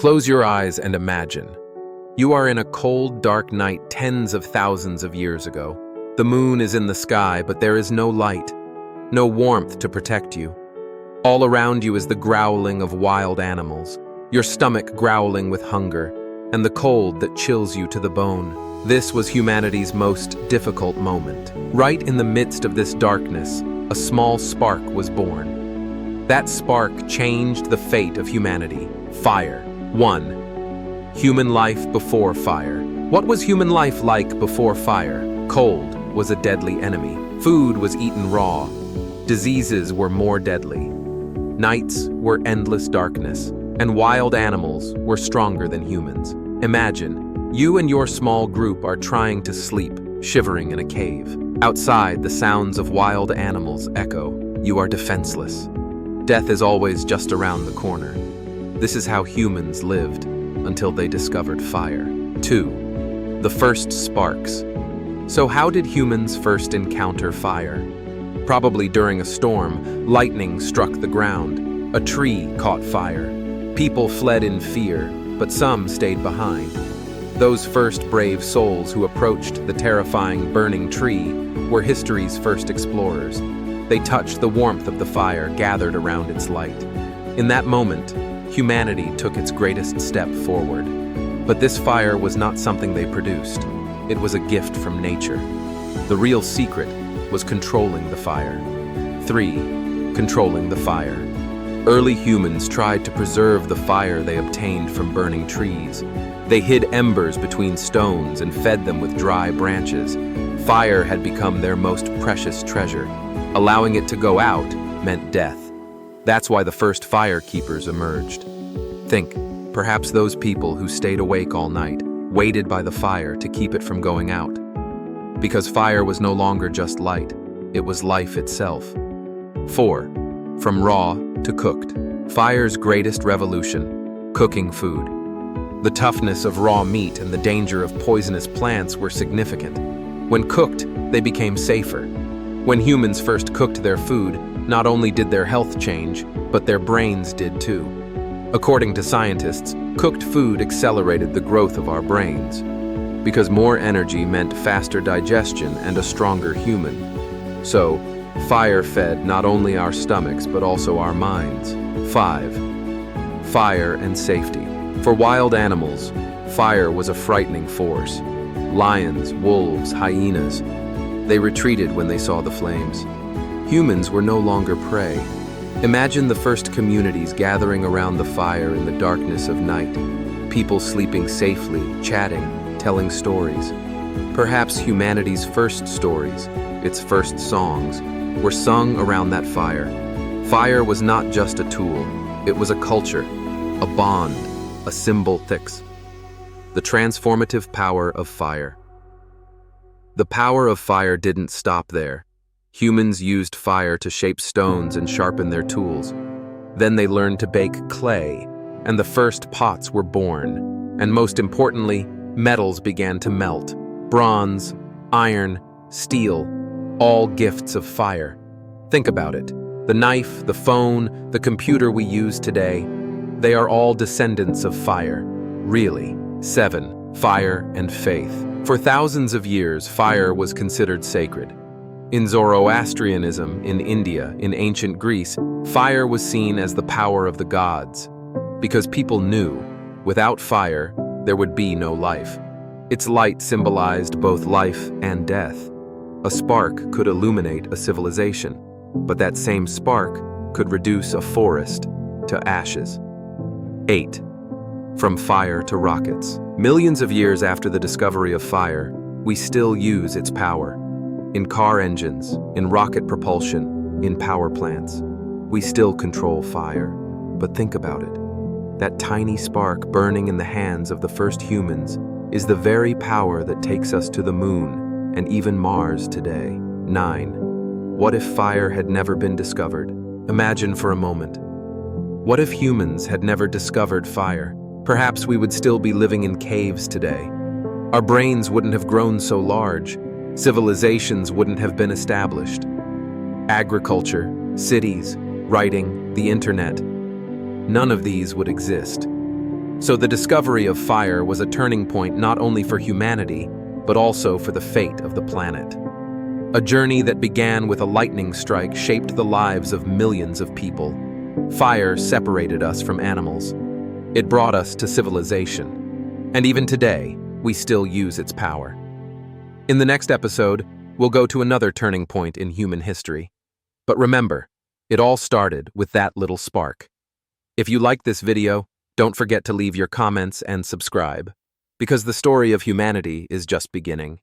Close your eyes and imagine. You are in a cold, dark night tens of thousands of years ago. The moon is in the sky, but there is no light, no warmth to protect you. All around you is the growling of wild animals, your stomach growling with hunger, and the cold that chills you to the bone. This was humanity's most difficult moment. Right in the midst of this darkness, a small spark was born. That spark changed the fate of humanity. Fire. 1. Human life before fire. What was human life like before fire? Cold was a deadly enemy. Food was eaten raw. Diseases were more deadly. Nights were endless darkness, and wild animals were stronger than humans. Imagine, you and your small group are trying to sleep, shivering in a cave. Outside, the sounds of wild animals echo. You are defenseless. Death is always just around the corner. This is how humans lived until they discovered fire. 2. The first sparks. So how did humans first encounter fire? Probably during a storm, lightning struck the ground. A tree caught fire. People fled in fear, but some stayed behind. Those first brave souls who approached the terrifying burning tree were history's first explorers. They touched the warmth of the fire gathered around its light. In that moment, humanity took its greatest step forward. But this fire was not something they produced. It was a gift from nature. The real secret was controlling the fire. 3. Controlling the fire. Early humans tried to preserve the fire they obtained from burning trees. They hid embers between stones and fed them with dry branches. Fire had become their most precious treasure. Allowing it to go out meant death. That's why the first fire keepers emerged. Think, perhaps those people who stayed awake all night, waited by the fire to keep it from going out. Because fire was no longer just light, it was life itself. 4. From raw to cooked. Fire's greatest revolution, cooking food. The toughness of raw meat and the danger of poisonous plants were significant. When cooked, they became safer. When humans first cooked their food, not only did their health change, but their brains did too. According to scientists, cooked food accelerated the growth of our brains, because more energy meant faster digestion and a stronger human. So, fire fed not only our stomachs but also our minds. 5. Fire and safety. For wild animals, fire was a frightening force. Lions, wolves, hyenas. They retreated when they saw the flames. Humans were no longer prey. Imagine the first communities gathering around the fire in the darkness of night. People sleeping safely, chatting, telling stories. Perhaps humanity's first stories, its first songs, were sung around that fire. Fire was not just a tool, it was a culture, a bond, a symbol. 6. The transformative power of fire. The power of fire didn't stop there. Humans used fire to shape stones and sharpen their tools. Then they learned to bake clay, and the first pots were born. And most importantly, metals began to melt. Bronze, iron, steel, all gifts of fire. Think about it. The knife, the phone, the computer we use today, they are all descendants of fire. Really. 7. Fire and faith. For thousands of years, fire was considered sacred. In Zoroastrianism, in India, in ancient Greece, fire was seen as the power of the gods, because people knew, without fire, there would be no life. Its light symbolized both life and death. A spark could illuminate a civilization, but that same spark could reduce a forest to ashes. 8. From fire to rockets. Millions of years after the discovery of fire, we still use its power. In car engines, in rocket propulsion, in power plants. We still control fire. But think about it. That tiny spark burning in the hands of the first humans is the very power that takes us to the moon and even Mars today. 9. What if fire had never been discovered? Imagine for a moment. What if humans had never discovered fire? Perhaps we would still be living in caves today. Our brains wouldn't have grown so large. Civilizations wouldn't have been established. Agriculture, cities, writing, the internet. None of these would exist. So the discovery of fire was a turning point not only for humanity, but also for the fate of the planet. A journey that began with a lightning strike shaped the lives of millions of people. Fire separated us from animals. It brought us to civilization. And even today, we still use its power. In the next episode, we'll go to another turning point in human history. But remember, it all started with that little spark. If you like this video, don't forget to leave your comments and subscribe, because the story of humanity is just beginning.